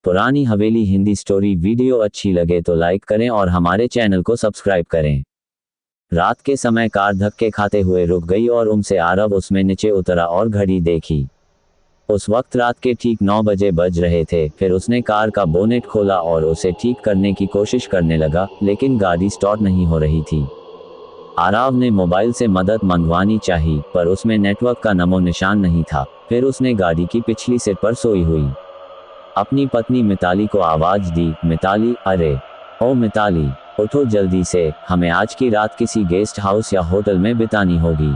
पुरानी हवेली Hindi story video अच्छी लगे तो लाइक करें और हमारे चैनल को सब्सक्राइब करें। रात के समय कार धक्के खाते हुए रुक गई और उनसे आरव उसमें नीचे उतरा और घड़ी देखी। उस वक्त रात के ठीक 9 बजे बज रहे थे। फिर उसने कार का बोनेट खोला और उसे ठीक करने की कोशिश करने लगा, लेकिन गाड़ी स्टार्ट नहीं हो रही थी। आरव ने मोबाइल से मदद मंगवानी चाहिए, पर उसमें नेटवर्क का नमो निशान नहीं था। फिर उसने गाड़ी की पिछली सीट पर सोई हुई अपनी पत्नी मिताली को आवाज दी, मिताली, अरे ओ मिताली, उठो जल्दी से, हमें आज की रात किसी गेस्ट हाउस या होटल में बितानी होगी,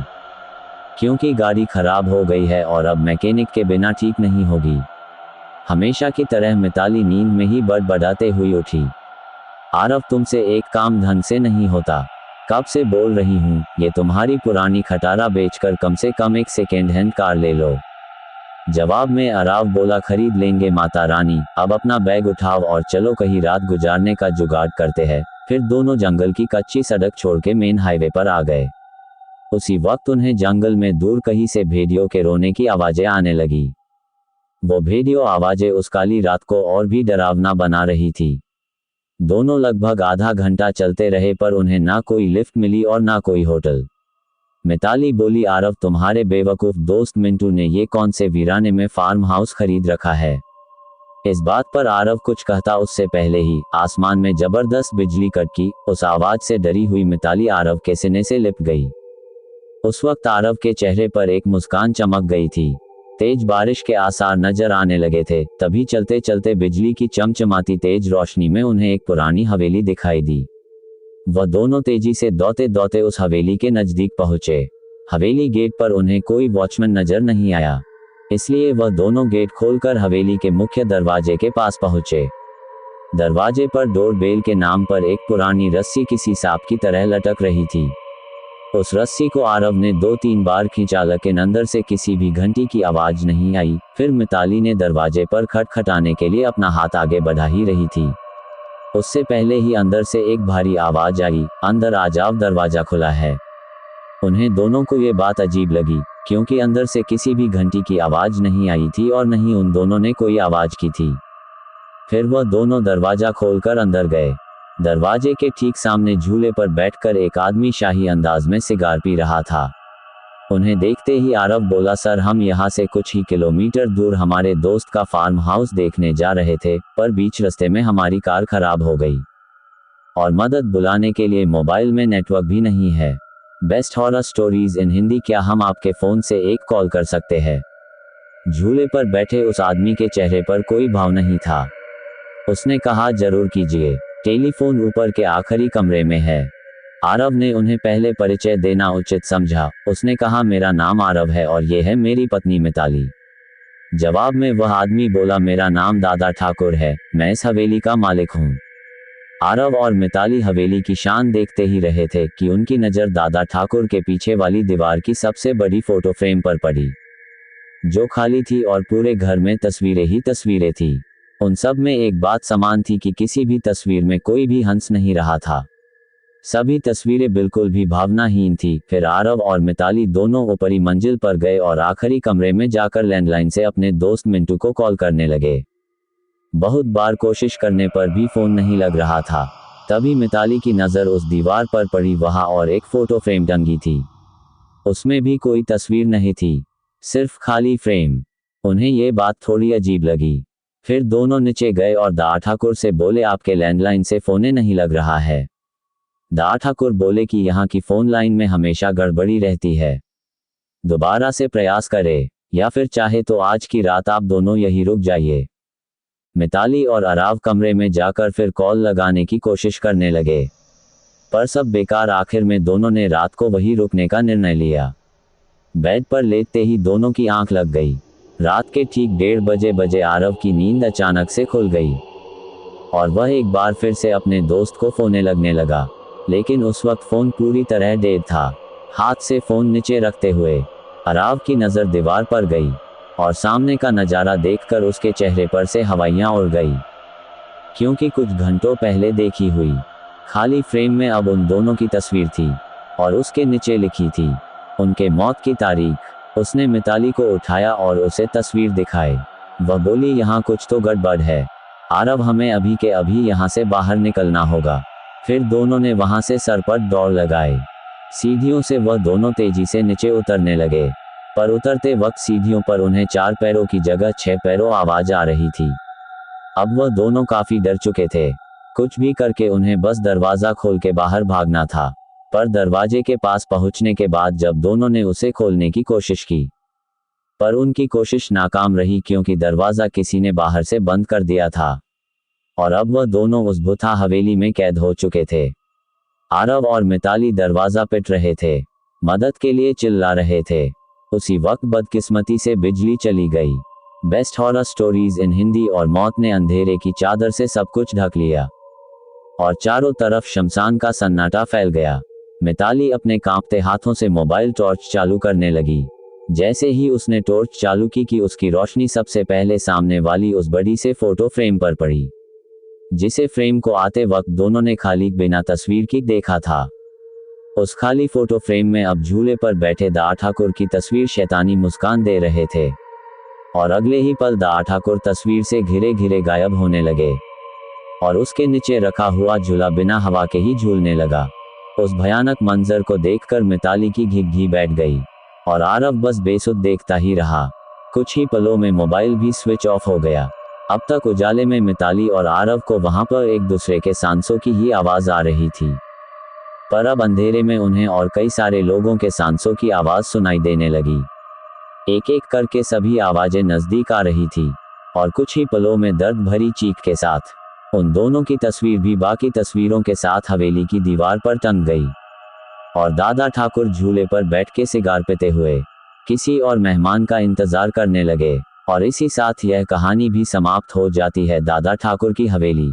क्योंकि गाड़ी खराब हो गई है और अब मैकेनिक के बिना ठीक नहीं होगी। हमेशा की तरह मिताली नींद में ही बड़बड़ाते हुई उठी। आरव, तुमसे एक काम ढंग से नहीं होता, कब से बोल रही हूँ, ये तुम्हारी पुरानी खटारा बेचकर कम से कम एक सेकेंड हैंड कार ले लो। जवाब में आरव बोला, खरीद लेंगे माता रानी, अब अपना बैग उठाओ और चलो कहीं रात गुजारने का जुगाड़ करते हैं। फिर दोनों जंगल की कच्ची सड़क छोड़ के मेन हाईवे पर आ गए। उसी वक्त उन्हें जंगल में दूर कहीं से भेड़ियों के रोने की आवाजें आने लगी। वो भेड़ियों आवाजें उस काली रात को और भी डरावना बना रही थी। दोनों लगभग आधा घंटा चलते रहे, पर उन्हें ना कोई लिफ्ट मिली और ना कोई होटल। मिताली बोली, आरव, तुम्हारे बेवकूफ दोस्त मिंटू ने ये कौन से वीराने में फार्म हाउस खरीद रखा है। इस बात पर आरव कुछ कहता उससे पहले ही आसमान में जबरदस्त बिजली कड़की। उस आवाज से डरी हुई मिताली आरव के सीने से लिपट गई। उस वक्त आरव के चेहरे पर एक मुस्कान चमक गई थी। तेज बारिश के आसार नजर आने लगे थे। तभी चलते चलते बिजली की चमचमाती तेज रोशनी में उन्हें एक पुरानी हवेली दिखाई दी। वह दोनों तेजी से दौड़ते दौड़ते उस हवेली के नजदीक पहुंचे। हवेली गेट पर उन्हें कोई वॉचमैन नजर नहीं आया, इसलिए वह दोनों गेट खोलकर हवेली के मुख्य दरवाजे के पास पहुंचे। दरवाजे पर डोर बेल के नाम पर एक पुरानी रस्सी किसी सांप की तरह लटक रही थी। उस रस्सी को आरव ने 2-3 बार खींचा, लेकिन अंदर से किसी भी घंटी की आवाज नहीं आई। फिर मिताली ने दरवाजे पर खटखटाने के लिए अपना हाथ आगे बढ़ा ही रही थी, उससे पहले ही अंदर से एक भारी आवाज आई, अंदर आ जाओ, दरवाजा खुला है। उन्हें दोनों को ये बात अजीब लगी, क्योंकि अंदर से किसी भी घंटी की आवाज नहीं आई थी और नहीं उन दोनों ने कोई आवाज की थी। फिर वह दोनों दरवाजा खोलकर अंदर गए। दरवाजे के ठीक सामने झूले पर बैठकर एक आदमी शाही अंदाज में सिगार पी रहा था। उन्हें देखते ही आरव बोला, सर, हम यहाँ से कुछ ही किलोमीटर दूर हमारे दोस्त का फार्म हाउस देखने जा रहे थे, पर बीच रास्ते में हमारी कार खराब हो गई और मदद बुलाने के लिए मोबाइल में नेटवर्क भी नहीं है। Best horror stories in Hindi, क्या हम आपके फोन से एक कॉल कर सकते हैं। झूले पर बैठे उस आदमी के चेहरे पर कोई भाव नहीं था। उसने कहा, जरूर कीजिए, टेलीफोन ऊपर के आखिरी कमरे में है। आरव ने उन्हें पहले परिचय देना उचित समझा। उसने कहा, मेरा नाम आरव है और ये है मेरी पत्नी मिताली। जवाब में वह आदमी बोला, मेरा नाम दादा ठाकुर है, मैं इस हवेली का मालिक हूँ। आरव और मिताली हवेली की शान देखते ही रहे थे कि उनकी नज़र दादा ठाकुर के पीछे वाली दीवार की सबसे बड़ी फोटो फ्रेम पर पड़ी, जो खाली थी और पूरे घर में तस्वीरें ही तस्वीरें थी। उन सब में एक बात समान थी कि किसी भी तस्वीर में कोई भी हंस नहीं रहा था। सभी तस्वीरें बिल्कुल भी भावनाहीन थी। फिर आरव और मिताली दोनों ऊपरी मंजिल पर गए और आखिरी कमरे में जाकर लैंडलाइन से अपने दोस्त मिंटू को कॉल करने लगे। बहुत बार कोशिश करने पर भी फोन नहीं लग रहा था। तभी मिताली की नज़र उस दीवार पर पड़ी, वहां और एक फोटो फ्रेम टंगी थी। उसमें भी कोई तस्वीर नहीं थी, सिर्फ खाली फ्रेम। उन्हें ये बात थोड़ी अजीब लगी। फिर दोनों नीचे गए और दादा ठाकुर से बोले, आपके लैंडलाइन से फोन नहीं लग रहा है। दादा ठाकुर बोले कि यहाँ की फोन लाइन में हमेशा गड़बड़ी रहती है, दोबारा से प्रयास करें, या फिर चाहे तो आज की रात आप दोनों यहीं रुक जाइए। मिताली और आरव कमरे में जाकर फिर कॉल लगाने की कोशिश करने लगे, पर सब बेकार। आखिर में दोनों ने रात को वहीं रुकने का निर्णय लिया। बेड पर लेटते ही दोनों की आंख लग गई। रात के ठीक 1:30 बजे आरव की नींद अचानक से खुल गई और वह एक बार फिर से अपने दोस्त को फोन लगने लगा, लेकिन उस वक्त फोन पूरी तरह डेड था। हाथ से फोन नीचे रखते हुए आरव की नज़र दीवार पर गई और सामने का नज़ारा देखकर उसके चेहरे पर से हवाइयाँ उड़ गई, क्योंकि कुछ घंटों पहले देखी हुई खाली फ्रेम में अब उन दोनों की तस्वीर थी और उसके नीचे लिखी थी उनके मौत की तारीख। उसने मिताली को उठाया और उसे तस्वीर दिखाई। वह बोली, यहाँ कुछ तो गड़बड़ है। आरव, हमें अभी के अभी यहाँ से बाहर निकलना होगा। फिर दोनों ने वहां से सरपट दौड़ लगाई। सीढ़ियों से वह दोनों तेजी से नीचे उतरने लगे, पर उतरते वक्त सीढ़ियों पर उन्हें 4 पैरों की जगह 6 पैरों आवाज आ रही थी। अब वह दोनों काफी डर चुके थे। कुछ भी करके उन्हें बस दरवाजा खोल के बाहर भागना था। पर दरवाजे के पास पहुंचने के बाद जब दोनों ने उसे खोलने की कोशिश की, पर उनकी कोशिश नाकाम रही क्योंकि दरवाजा किसी ने बाहर से बंद कर दिया था और अब वह दोनों उस भूथा हवेली में कैद हो चुके थे। आरव और मिताली दरवाजा पिट रहे थे, मदद के लिए चिल्ला रहे थे। उसी वक्त बदकिस्मती से बिजली चली गई। Best horror stories in Hindi और मौत ने अंधेरे की चादर से सब कुछ ढक लिया और चारों तरफ शमशान का सन्नाटा फैल गया। मिताली अपने कांपते हाथों से मोबाइल टॉर्च चालू करने लगी। जैसे ही उसने टॉर्च चालू की कि उसकी रोशनी सबसे पहले सामने वाली उस बड़ी से फोटो फ्रेम पर पड़ी, जिसे फ्रेम को आते वक्त दोनों ने खाली बिना तस्वीर की देखा था। उस खाली फोटो फ्रेम में अब झूले पर बैठे दा ठाकुर की तस्वीर शैतानी मुस्कान दे रहे थे और अगले ही पल दा ठाकुर तस्वीर से घिरे घिरे गायब होने लगे और उसके नीचे रखा हुआ झूला बिना हवा के ही झूलने लगा। उस भयानक मंजर को देखकर मिताली की घिघी बैठ गई और आरव बस बेसुध देखता ही रहा। कुछ ही पलों में मोबाइल भी स्विच ऑफ हो गया। अब तक उजाले में मिताली और आरव को वहां पर एक दूसरे के सांसों की ही आवाज आ रही थी, पर अब अंधेरे में उन्हें और कई सारे लोगों के सांसों की आवाज सुनाई देने लगी। एक एक करके सभी आवाजें नजदीक आ रही थी और कुछ ही पलों में दर्द भरी चीख के साथ उन दोनों की तस्वीर भी बाकी तस्वीरों के साथ हवेली की दीवार पर टंग गई और दादा ठाकुर झूले पर बैठ के सिगार पीते हुए किसी और मेहमान का इंतजार करने लगे और इसी साथ यह कहानी भी समाप्त हो जाती है। दादा ठाकुर की हवेली।